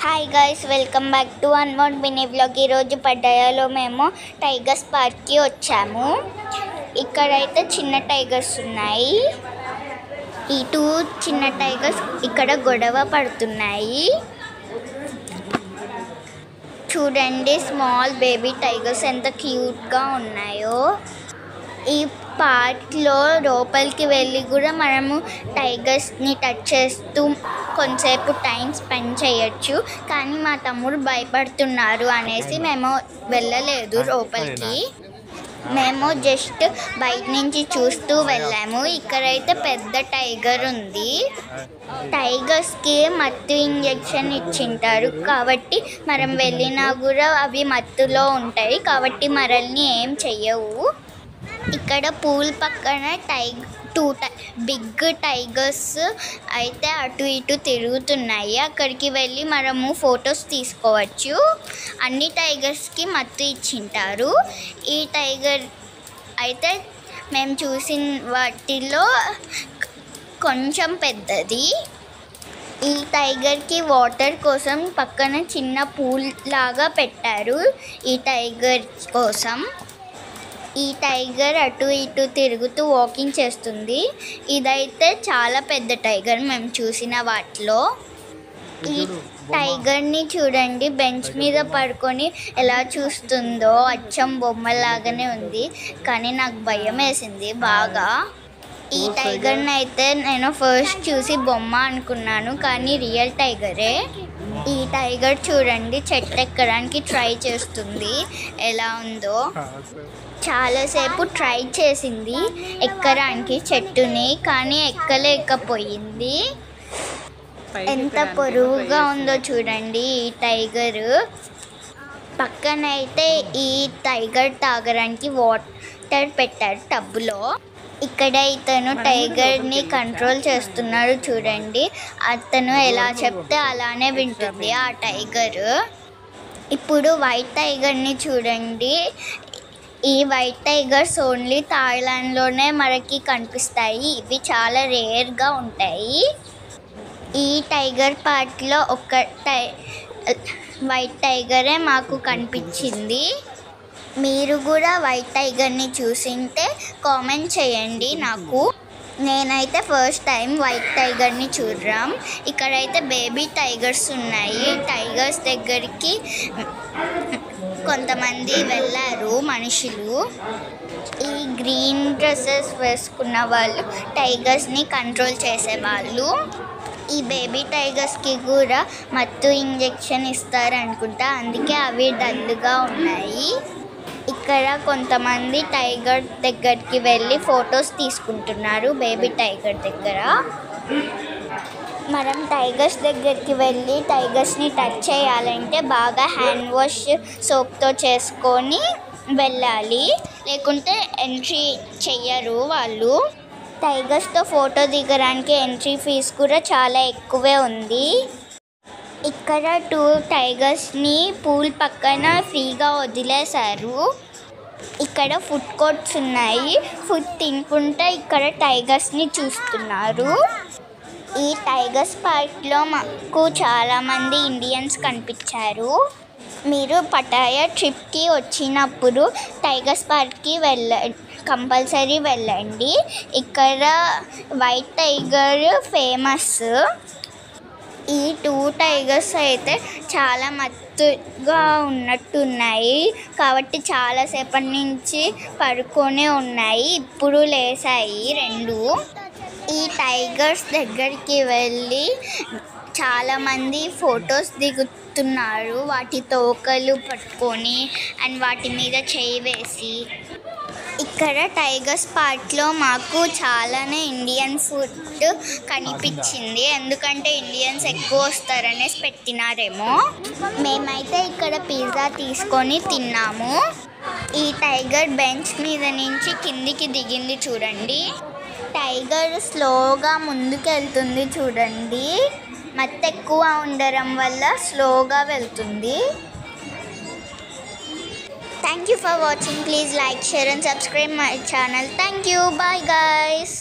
Hi guys, welcome back to one more mini vlog. ఈరోజు పడ్డాయాలో మేము tigers పార్క్కి వచ్చాము. ఇక్కడైతే చిన్న టైగర్స్ ఉన్నాయి. ఈ టూ చిన్న టైగర్స్ ఇక్కడ గొడవ పడుతున్నాయి. చూడండి, స్మాల్ బేబీ టైగర్స్ ఎంత క్యూట్గా ఉన్నాయో. ఈ పార్క్లో లోపలికి వెళ్ళి కూడా మనము టైగర్స్ని టచ్ చేస్తూ కొంతసేపు టైం స్పెండ్ చేయొచ్చు. కానీ మా తమ్ముడు భయపడుతున్నారు అనేసి మేము వెళ్ళలేదు లోపలికి. మేము జస్ట్ బయట నుంచి చూస్తూ వెళ్ళాము. ఇక్కడైతే పెద్ద టైగర్ ఉంది. టైగర్స్కి మత్తు ఇంజెక్షన్ ఇచ్చింటారు కాబట్టి మనం వెళ్ళినా కూడా అవి మత్తులో ఉంటాయి కాబట్టి మనల్ని ఏం చెయ్యవు. ఇక్కడ పూల్ పక్కన బిగ్ టైగర్స్ అయితే అటు ఇటు తిరుగుతున్నాయి. అక్కడికి వెళ్ళి మనము ఫొటోస్ తీసుకోవచ్చు. అన్ని టైగర్స్కి మత్తు ఇచ్చింటారు. ఈ టైగర్ అయితే మేము చూసిన వాటిలో కొంచెం పెద్దది. ఈ టైగర్కి వాటర్ కోసం పక్కన చిన్న పూల్ లాగా పెట్టారు ఈ టైగర్ కోసం. ఈ టైగర్ అటు ఇటు తిరుగుతూ వాకింగ్ చేస్తుంది. ఇదైతే చాలా పెద్ద టైగర్ మేము చూసిన వాటిలో. ఈ టైగర్ని చూడండి, బెంచ్ మీద పడుకొని ఎలా చూస్తుందో. అచ్చం బొమ్మలాగానే ఉంది కానీ నాకు భయం వేసింది బాగా. ఈ టైగర్ని అయితే నేను ఫస్ట్ చూసి బొమ్మ అనుకున్నాను కానీ రియల్ టైగరే. ఈ టైగర్ చూడండి, చెట్టు ఎక్కడానికి ట్రై చేస్తుంది. ఎలా ఉందో చాలాసేపు ట్రై చేసింది ఎక్కడానికి చెట్టుని, కానీ ఎక్కలేకపోయింది. ఎంత పొరుగుగా ఉందో చూడండి ఈ టైగర్. పక్కనైతే ఈ టైగర్ తాగడానికి వాటర్ పెట్టారు టబ్బులో. ఇక్కడ ఇతను టైగర్ని కంట్రోల్ చేస్తున్నాడు చూడండి. అతను ఎలా చెప్తే అలానే వింటుంది ఆ టైగర్. ఇప్పుడు వైట్ టైగర్ని చూడండి. ఈ వైట్ టైగర్స్ ఓన్లీ థాయిలాండ్లోనే మనకి కనిపిస్తాయి. ఇవి చాలా రేర్గా ఉంటాయి. ఈ టైగర్ పార్క్లో ఒక వైట్ టైగరే మాకు కనిపించింది. మీరు కూడా వైట్ టైగర్ని చూసింటే కామెంట్ చేయండి నాకు. నేనైతే ఫస్ట్ టైం వైట్ టైగర్ని చూడడం. ఇక్కడైతే బేబీ టైగర్స్ ఉన్నాయి. టైగర్స్ దగ్గరికి కొంతమంది వెళ్ళారు మనుషులు. ఈ గ్రీన్ డ్రెస్సెస్ వేసుకున్న వాళ్ళు టైగర్స్ని కంట్రోల్ చేసేవాళ్ళు. ఈ బేబీ టైగర్స్కి కూడా మత్తు ఇంజెక్షన్ ఇస్తారనుకుంటా, అందుకే అవి డల్గా ఉన్నాయి. ఇక్కడ కొంతమంది టైగర్ దగ్గరికి వెళ్ళి ఫొటోస్ తీసుకుంటున్నారు బేబీ టైగర్ దగ్గర. మనం టైగర్స్ దగ్గరికి వెళ్ళి టైగర్స్ని టచ్ చేయాలంటే బాగా హ్యాండ్ వాష్ సోప్తో చేసుకొని వెళ్ళాలి, లేకుంటే ఎంట్రీ చెయ్యరు వాళ్ళు. టైగర్స్తో ఫోటో దిగడానికి ఎంట్రీ ఫీజు కూడా చాలా ఎక్కువే ఉంది. ఇక్కడ 2 టైగర్స్ని పూల్ పక్కన ఫ్రీగా వదిలేశారు. ఇక్కడ ఫుడ్ కోర్ట్స్ ఉన్నాయి. ఫుడ్ తినుకుంటే ఇక్కడ టైగర్స్ని చూస్తున్నారు. ఈ టైగర్స్ పార్క్లో మాకు చాలామంది ఇండియన్స్ కనిపించారు. మీరు పటాయా ట్రిప్కి వచ్చినప్పుడు టైగర్స్ పార్క్కి కంపల్సరీ వెళ్ళండి. ఇక్కడ వైట్ టైగర్ ఫేమస్. ఈ 2 టైగర్స్ అయితే చాలా మత్తుగా ఉన్నట్టున్నాయి కాబట్టి చాలాసేపటి నుంచి పడుకొనే ఉన్నాయి. ఇప్పుడు లేసాయి 2. ఈ టైగర్స్ దగ్గరికి వెళ్ళి చాలామంది ఫొటోస్ దిగుతున్నారు వాటి తోకలు పట్టుకొని అండ్ వాటి మీద చేయి వేసి. ఇక్కడ టైగర్స్ పార్క్లో మాకు చాలానే ఇండియన్ ఫుడ్ కనిపించింది, ఎందుకంటే ఇండియన్స్ ఎక్కువ వస్తారనేసి పెట్టినారేమో. మేమైతే ఇక్కడ పిజ్జా తీసుకొని తిన్నాము. ఈ టైగర్ బెంచ్ మీద నుంచి కిందికి దిగింది చూడండి. టైగర్ స్లోగా ముందుకు వెళ్తుంది చూడండి. మత్తు ఎక్కువ ఉండడం వల్ల స్లోగా వెళ్తుంది. Thank you for watching. Please like, share and subscribe my channel. Thank you. Bye guys.